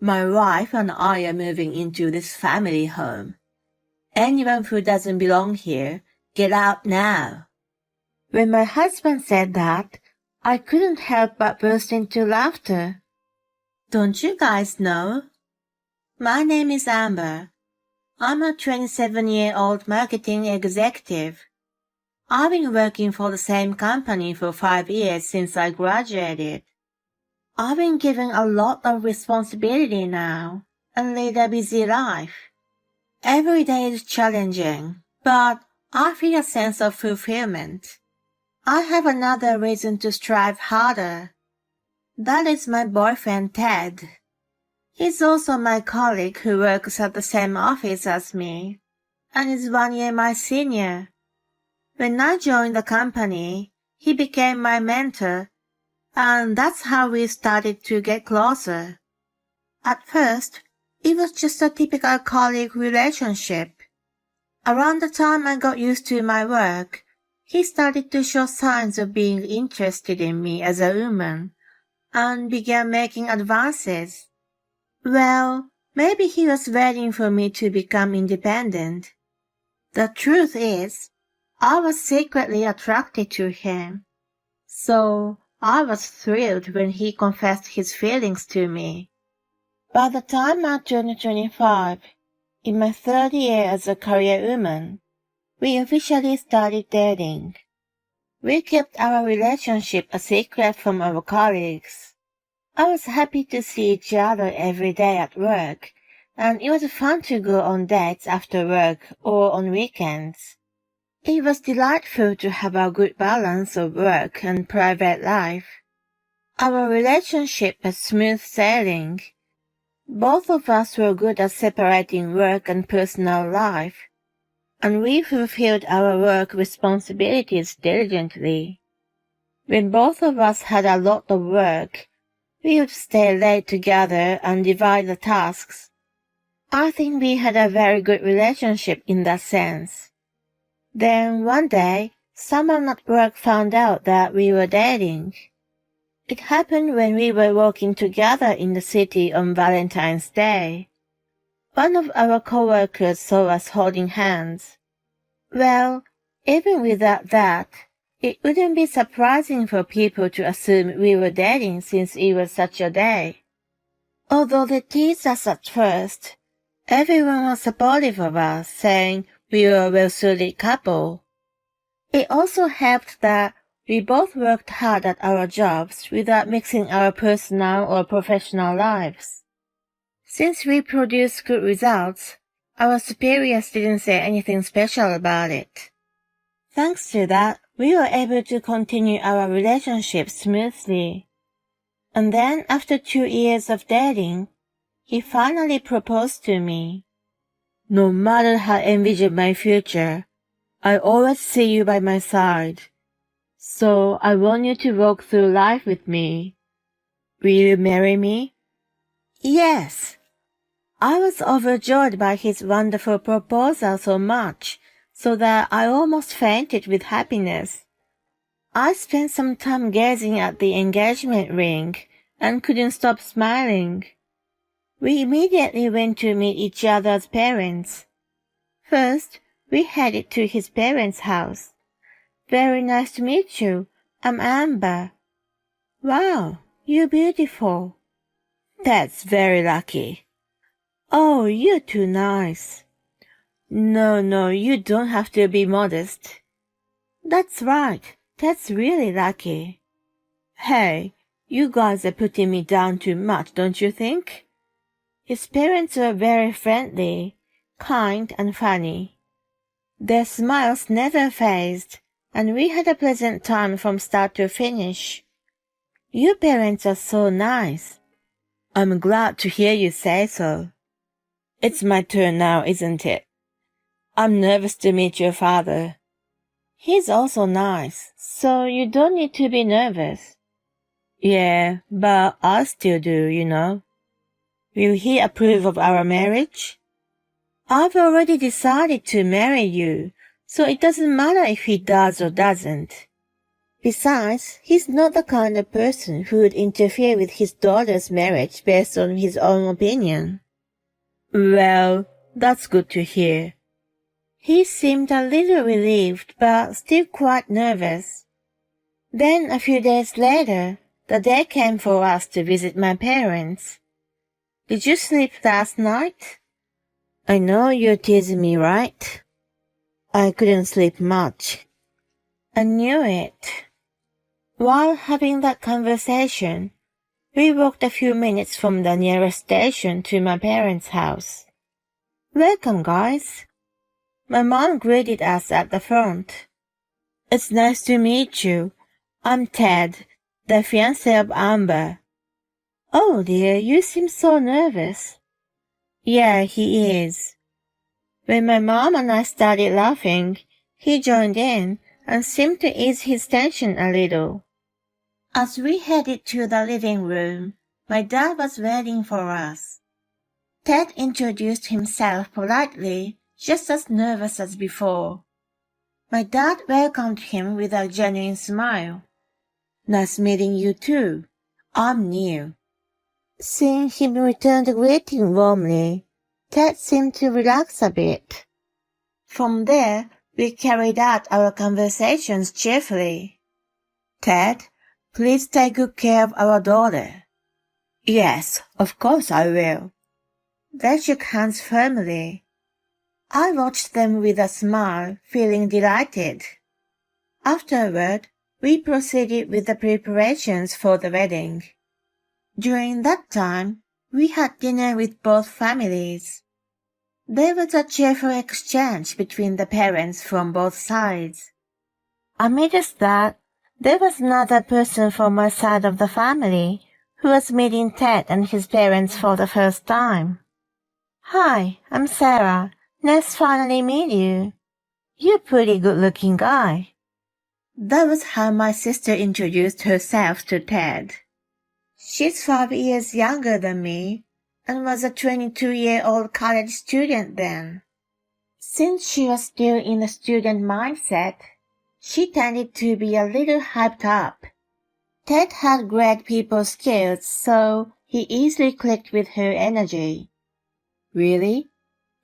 My wife and I are moving into this family home. Anyone who doesn't belong here, get out now." When my husband said that, I couldn't help but burst into laughter. "Don't you guys know? My name is Amber. I'm a 27-year-old marketing executive. I've been working for the same company for 5 years since I graduated. I've been given a lot of responsibility now and lead a busy life. Every day is challenging, but I feel a sense of fulfillment. I have another reason to strive harder. That is my boyfriend Ted. He's also my colleague who works at the same office as me, and is 1 year my senior. When I joined the company, he became my mentor, and that's how we started to get closer. At first, it was just a typical colleague relationship. Around the time I got used to my work, he started to show signs of being interested in me as a woman, and began making advances. Well, maybe he was waiting for me to become independent. The truth is, I was secretly attracted to him. So, I was thrilled when he confessed his feelings to me. By the time I turned 25, in my 3rd year as a career woman, we officially started dating. We kept our relationship a secret from our colleagues. I was happy to see each other every day at work, and it was fun to go on dates after work or on weekends. It was delightful to have a good balance of work and private life. Our relationship was smooth sailing. Both of us were good at separating work and personal life, and we fulfilled our work responsibilities diligently. When both of us had a lot of work, we would stay late together and divide the tasks. I think we had a very good relationship in that sense. Then one day, someone at work found out that we were dating. It happened when we were walking together in the city on Valentine's Day. One of our coworkers saw us holding hands. Well, even without that, it wouldn't be surprising for people to assume we were dating since it was such a day. Although they teased us at first, everyone was supportive of us, saying we were a well-suited couple. It also helped that we both worked hard at our jobs without mixing our personal or professional lives. Since we produced good results, our superiors didn't say anything special about it. Thanks to that, we were able to continue our relationship smoothly. And then, after 2 years of dating, he finally proposed to me. "No matter how I envision my future, I always see you by my side. So I want you to walk through life with me. Will you marry me?" Yes. I was overjoyed by his wonderful proposal so much, so that I almost fainted with happiness. I spent some time gazing at the engagement ring and couldn't stop smiling. We immediately went to meet each other's parents. First, we headed to his parents' house. "Very nice to meet you. I'm Amber." "Wow, you're beautiful." "That's very lucky." "Oh, you're too nice." No, you don't have to be modest." "That's right. That's really lucky." "Hey, you guys are putting me down too much, don't you think?" His parents were very friendly, kind and funny. Their smiles never fazed, and we had a pleasant time from start to finish. "Your parents are so nice." "I'm glad to hear you say so." "It's my turn now, isn't it?" "I'm nervous to meet your father." "He's also nice, so you don't need to be nervous." "Yeah, but I still do, you know." "Will he approve of our marriage?" "I've already decided to marry you, so it doesn't matter if he does or doesn't." Besides, he's not the kind of person who would interfere with his daughter's marriage based on his own opinion. Well, that's good to hear. He seemed a little relieved, but still quite nervous. Then a few days later, the day came for us to visit my parents. Did you sleep last night? I know you're teasing me, right? I couldn't sleep much. I knew it. While having that conversation, we walked a few minutes from the nearest station to my parents' house. Welcome, guys. My mom greeted us at the front. It's nice to meet you. I'm Ted, the fiancé of Amber. Oh dear, you seem so nervous. Yeah, he is. When my mom and I started laughing, he joined in and seemed to ease his tension a little. As we headed to the living room, my dad was waiting for us. Ted introduced himself politely, just as nervous as before. My dad welcomed him with a genuine smile. Nice meeting you too. I'm new. Seeing him return the greeting warmly, Ted seemed to relax a bit. From there, we carried out our conversations cheerfully. Ted, please take good care of our daughter. Yes, of course I will. They shook hands firmly. I watched them with a smile, feeling delighted. Afterward, we proceeded with the preparations for the wedding. During that time, we had dinner with both families. There was a cheerful exchange between the parents from both sides. Amidst that, there was another person from my side of the family who was meeting Ted and his parents for the first time. Hi, I'm Sarah. Nice to finally meet you. You're a pretty good-looking guy. That was how my sister introduced herself to Ted. She's 5 years younger than me and was a 22-year-old college student then. Since she was still in the student mindset, she tended to be a little hyped up. Ted had great people skills, so he easily clicked with her energy. Really?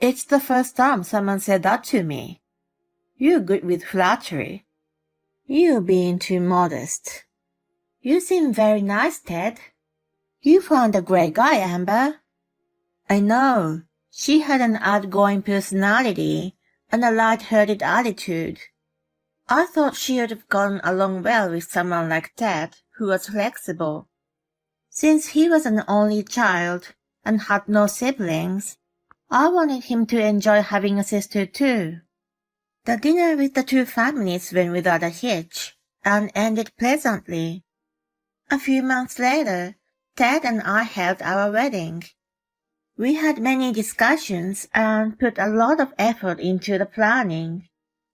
It's the first time someone said that to me. You're good with flattery. You're being too modest. You seem very nice, Ted. You found a great guy, Amber. I know. She had an outgoing personality and a light-hearted attitude. I thought she would have gotten along well with someone like Ted, who was flexible. Since he was an only child and had no siblings, I wanted him to enjoy having a sister too. The dinner with the two families went without a hitch and ended pleasantly. A few months later, Ted and I held our wedding. We had many discussions and put a lot of effort into the planning,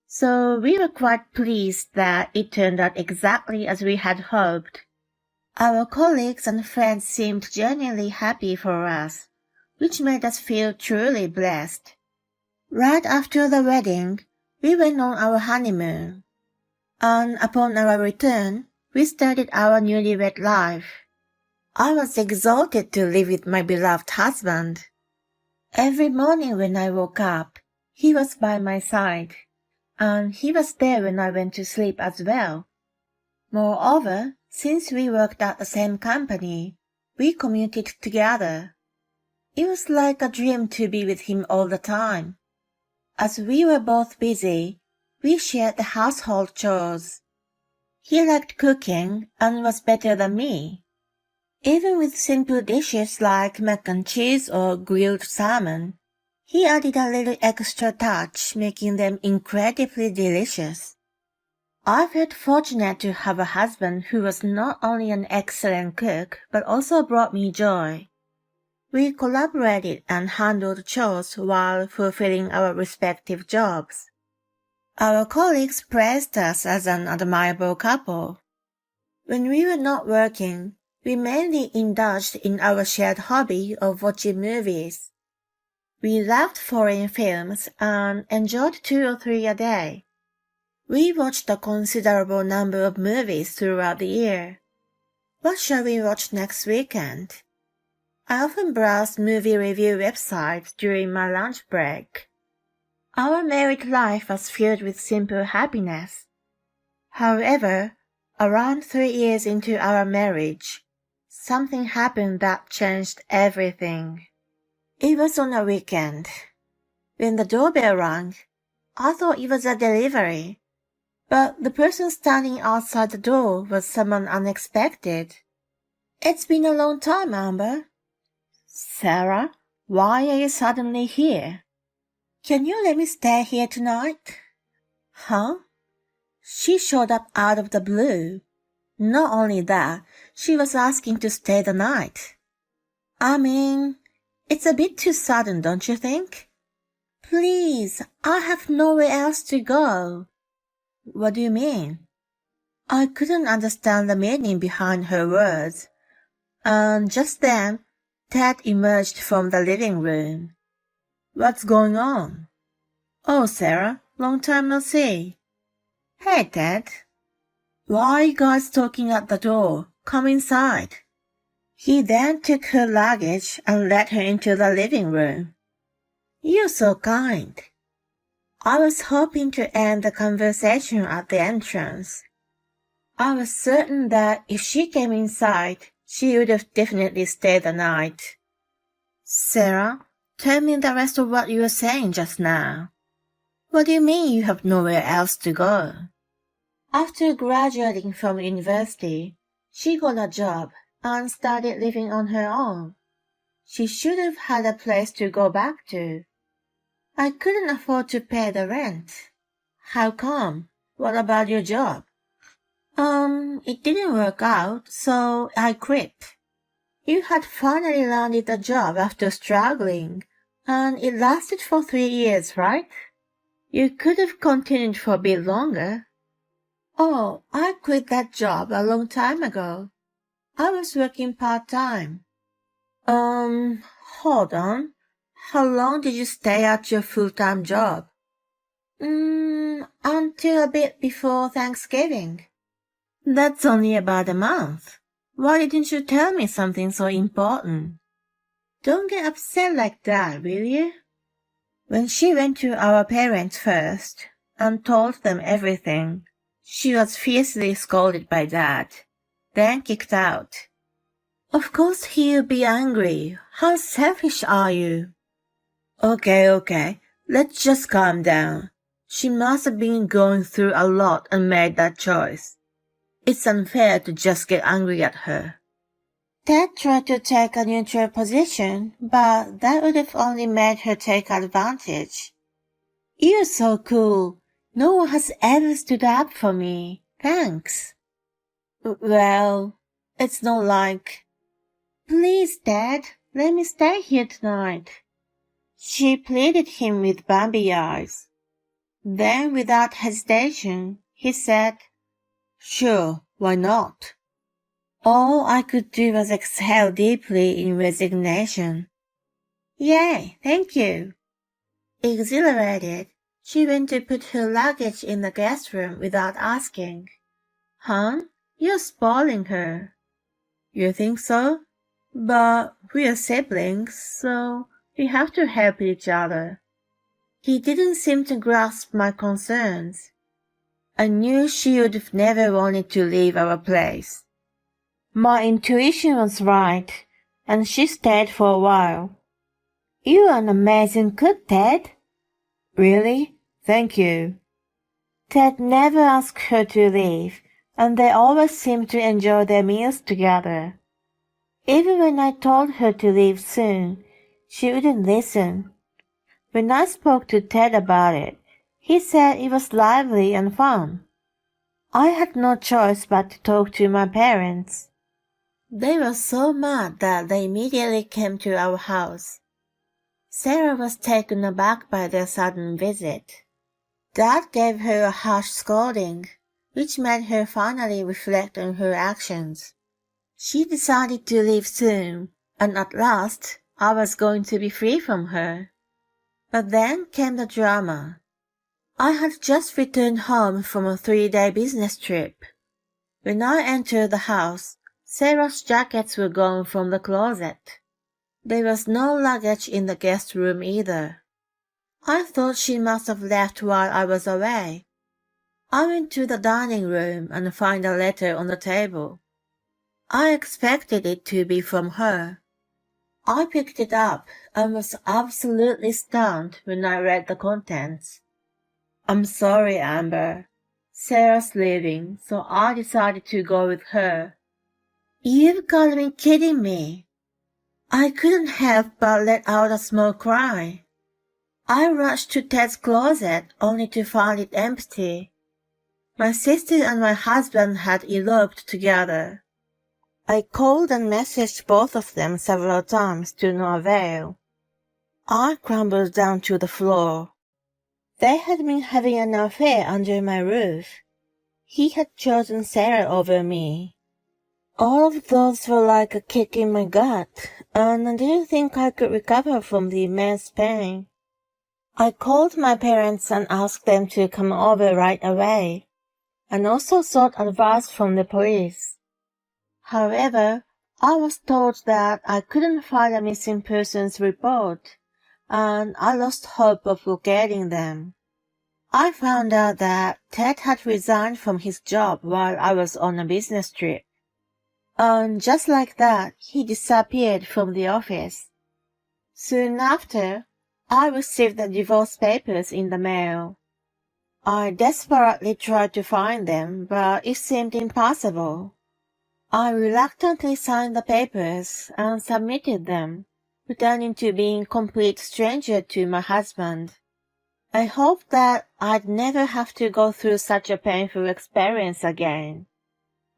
so we were quite pleased that it turned out exactly as we had hoped. Our colleagues and friends seemed genuinely happy for us, which made us feel truly blessed. Right after the wedding, we went on our honeymoon, and upon our return, we started our newlywed life. I was exalted to live with my beloved husband. Every morning when I woke up, he was by my side, and he was there when I went to sleep as well. Moreover, since we worked at the same company, we commuted together. It was like a dream to be with him all the time. As we were both busy, we shared the household chores. He liked cooking and was better than me. Even with simple dishes like mac and cheese or grilled salmon, he added a little extra touch, making them incredibly delicious. I felt fortunate to have a husband who was not only an excellent cook, but also brought me joy. We collaborated and handled chores while fulfilling our respective jobs. Our colleagues praised us as an admirable couple. When we were not working, we mainly indulged in our shared hobby of watching movies. We loved foreign films and enjoyed 2 or 3 a day. We watched a considerable number of movies throughout the year. What shall we watch next weekend? I often browse movie review websites during my lunch break. Our married life was filled with simple happiness. However, around 3 years into our marriage, something happened that changed everything. It was on a weekend. When the doorbell rang, I thought it was a delivery, but the person standing outside the door was someone unexpected. It's been a long time, Amber. Sarah, why are you suddenly here? Can you let me stay here tonight? Huh? She showed up out of the blue. Not only that, she was asking to stay the night. I mean, it's a bit too sudden, don't you think? Please, I have nowhere else to go. What do you mean? I couldn't understand the meaning behind her words. And just then, Ted emerged from the living room. What's going on? Oh, Sarah, long time no see. Hey, Ted. Why are you guys talking at the door? Come inside. He then took her luggage and led her into the living room. You're so kind. I was hoping to end the conversation at the entrance. I was certain that if she came inside, she would have definitely stayed the night. Sarah, tell me the rest of what you were saying just now. What do you mean you have nowhere else to go? After graduating from university, she got a job and started living on her own. She should have had a place to go back to. I couldn't afford to pay the rent. How come? What about your job? It didn't work out, so I quit. You had finally landed a job after struggling, and it lasted for 3 years, right? You could have continued for a bit longer. Oh, I quit that job a long time ago. I was working part-time. Hold on. How long did you stay at your full-time job? Until a bit before Thanksgiving. That's only about a month. Why didn't you tell me something so important? Don't get upset like that, will you? When she went to our parents first and told them everything, she was fiercely scolded by Dad, then kicked out. Of course he'll be angry. How selfish are you? Okay, let's just calm down. She must have been going through a lot and made that choice. It's unfair to just get angry at her. Ted tried to take a neutral position, but that would have only made her take advantage. You're so cool. No one has ever stood up for me. Thanks. Well, it's not like... Please, Dad, let me stay here tonight. She pleaded him with Bambi eyes. Then, without hesitation, he said, Sure, why not? All I could do was exhale deeply in resignation. Yay, thank you. Exhilarated, she went to put her luggage in the guest room without asking. Hon, you're spoiling her. You think so? But we're siblings, so we have to help each other. He didn't seem to grasp my concerns. I knew she would have never wanted to leave our place. My intuition was right, and she stayed for a while. You're an amazing cook, Ted. Really? Thank you. Ted never asked her to leave, and they always seemed to enjoy their meals together. Even when I told her to leave soon, she wouldn't listen. When I spoke to Ted about it, he said it was lively and fun. I had no choice but to talk to my parents. They were so mad that they immediately came to our house. Sarah was taken aback by their sudden visit. Dad gave her a harsh scolding, which made her finally reflect on her actions. She decided to leave soon, and at last I was going to be free from her. But then came the drama. I had just returned home from a 3-day business trip. When I entered the house, Sarah's jackets were gone from the closet. There was no luggage in the guest room either. I thought she must have left while I was away. I went to the dining room and found a letter on the table. I expected it to be from her. I picked it up and was absolutely stunned when I read the contents. I'm sorry, Amber. Sarah's leaving, so I decided to go with her. You've got to be kidding me. I couldn't help but let out a small cry. I rushed to Ted's closet only to find it empty. My sister and my husband had eloped together. I called and messaged both of them several times to no avail. I crumbled down to the floor. They had been having an affair under my roof. He had chosen Sarah over me. All of those were like a kick in my gut, and I didn't think I could recover from the immense pain. I called my parents and asked them to come over right away, and also sought advice from the police. However, I was told that I couldn't file a missing persons report, and I lost hope of locating them. I found out that Ted had resigned from his job while I was on a business trip. And just like that, he disappeared from the office. Soon after, I received the divorce papers in the mail. I desperately tried to find them, but it seemed impossible. I reluctantly signed the papers and submitted them, pretending to be a complete stranger to my husband. I hoped that I'd never have to go through such a painful experience again.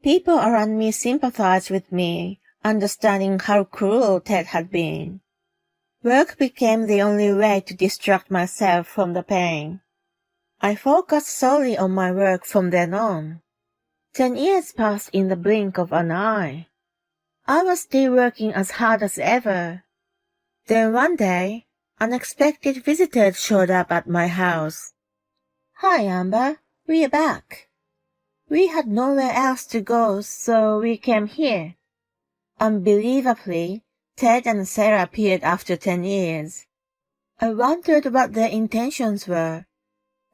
People around me sympathized with me, understanding how cruel Ted had been. Work became the only way to distract myself from the pain. I focused solely on my work from then on. 10 years passed in the blink of an eye. I was still working as hard as ever. Then one day, unexpected visitors showed up at my house. Hi, Amber. We're back. We had nowhere else to go, so we came here. Unbelievably, Ted and Sarah appeared after 10 years. I wondered what their intentions were.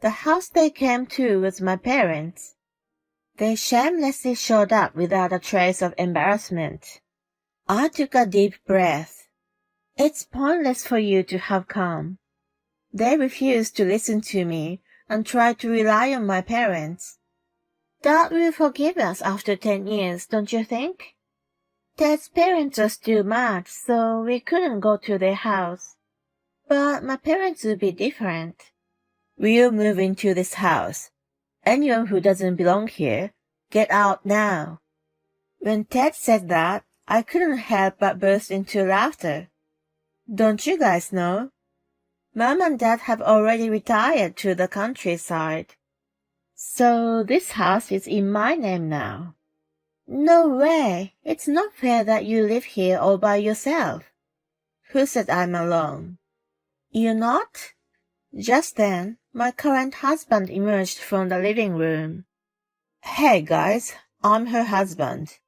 The house they came to was my parents'. They shamelessly showed up without a trace of embarrassment. I took a deep breath. It's pointless for you to have come. They refused to listen to me and tried to rely on my parents. Dad will forgive us after 10 years, don't you think? Ted's parents are still mad, so we couldn't go to their house. But my parents will be different. We'll move into this house. Anyone who doesn't belong here, get out now. When Ted said that, I couldn't help but burst into laughter. Don't you guys know? Mom and Dad have already retired to the countryside. So this house is in my name now. No way! It's not fair that you live here all by yourself. Who said I'm alone? You're not? Just then, my current husband emerged from the living room. Hey guys, I'm her husband.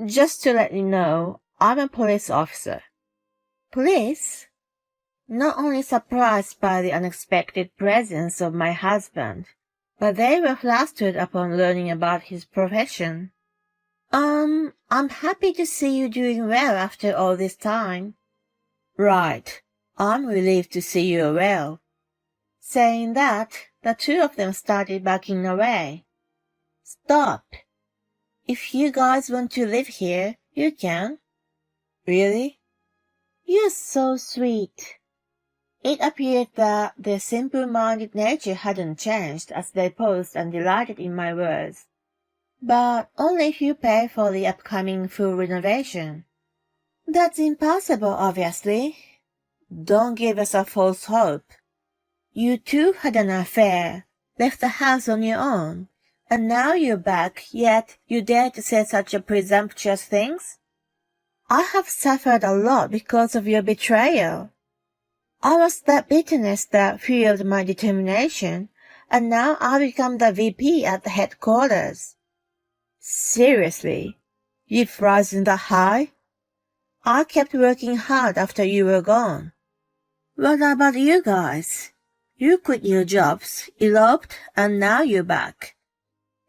Just to let you know, I'm a police officer. Police? Not only surprised by the unexpected presence of my husband, but they were flustered upon learning about his profession. I'm happy to see you doing well after all this time. Right, I'm relieved to see you well. Saying that, the two of them started backing away. Stop. If you guys want to live here, you can. Really? You're so sweet. It appeared that their simple-minded nature hadn't changed as they paused and delighted in my words. But only if you pay for the upcoming full renovation. That's impossible, obviously. Don't give us a false hope. You two had an affair, left the house on your own, and now you're back, yet you dare to say such a presumptuous things? I have suffered a lot because of your betrayal. I was that bitterness that fueled my determination, and now I've become the VP at the headquarters. Seriously? You've risen that high? I kept working hard after you were gone. What about you guys? You quit your jobs, eloped, and now you're back.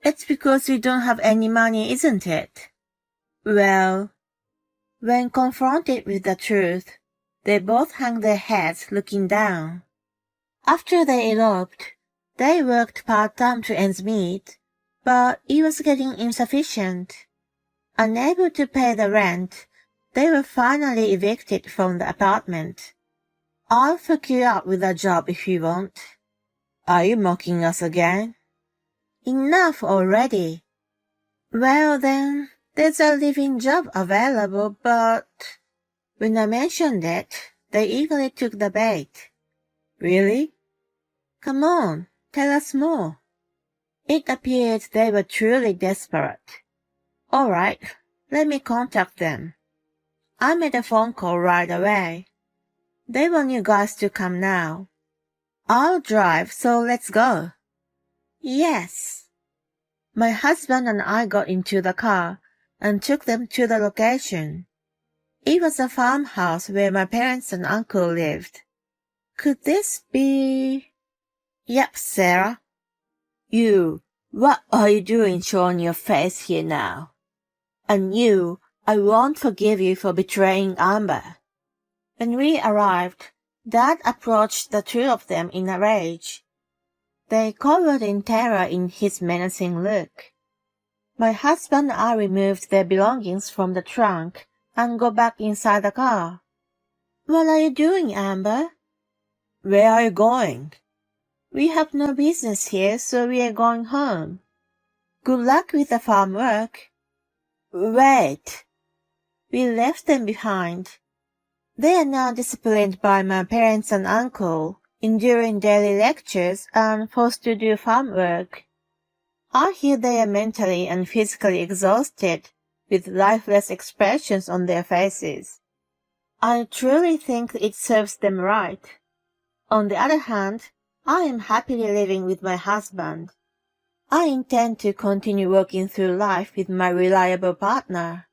It's because you don't have any money, isn't it? Well, when confronted with the truth, they both hung their heads looking down. After they eloped, they worked part-time to ends meet, but it was getting insufficient. Unable to pay the rent, they were finally evicted from the apartment. I'll hook you up with a job if you want. Are you mocking us again? Enough already. Well then, there's a living job available, but... When I mentioned it, they eagerly took the bait. Really? Come on, tell us more. It appeared they were truly desperate. All right, let me contact them. I made a phone call right away. They want you guys to come now. I'll drive, so let's go. Yes. My husband and I got into the car and took them to the location. It was a farmhouse where my parents and uncle lived. Could this be... Yep, Sarah. You, what are you doing showing your face here now? And you, I won't forgive you for betraying Amber. When we arrived, Dad approached the two of them in a rage. They cowered in terror in his menacing look. My husband and I removed their belongings from the trunk and go back inside the car. What are you doing, Amber? Where are you going? We have no business here, so we are going home. Good luck with the farm work. Wait. We left them behind. They are now disciplined by my parents and uncle, enduring daily lectures and forced to do farm work. I hear they are mentally and physically exhausted, with lifeless expressions on their faces. I truly think it serves them right. On the other hand, I am happily living with my husband. I intend to continue working through life with my reliable partner.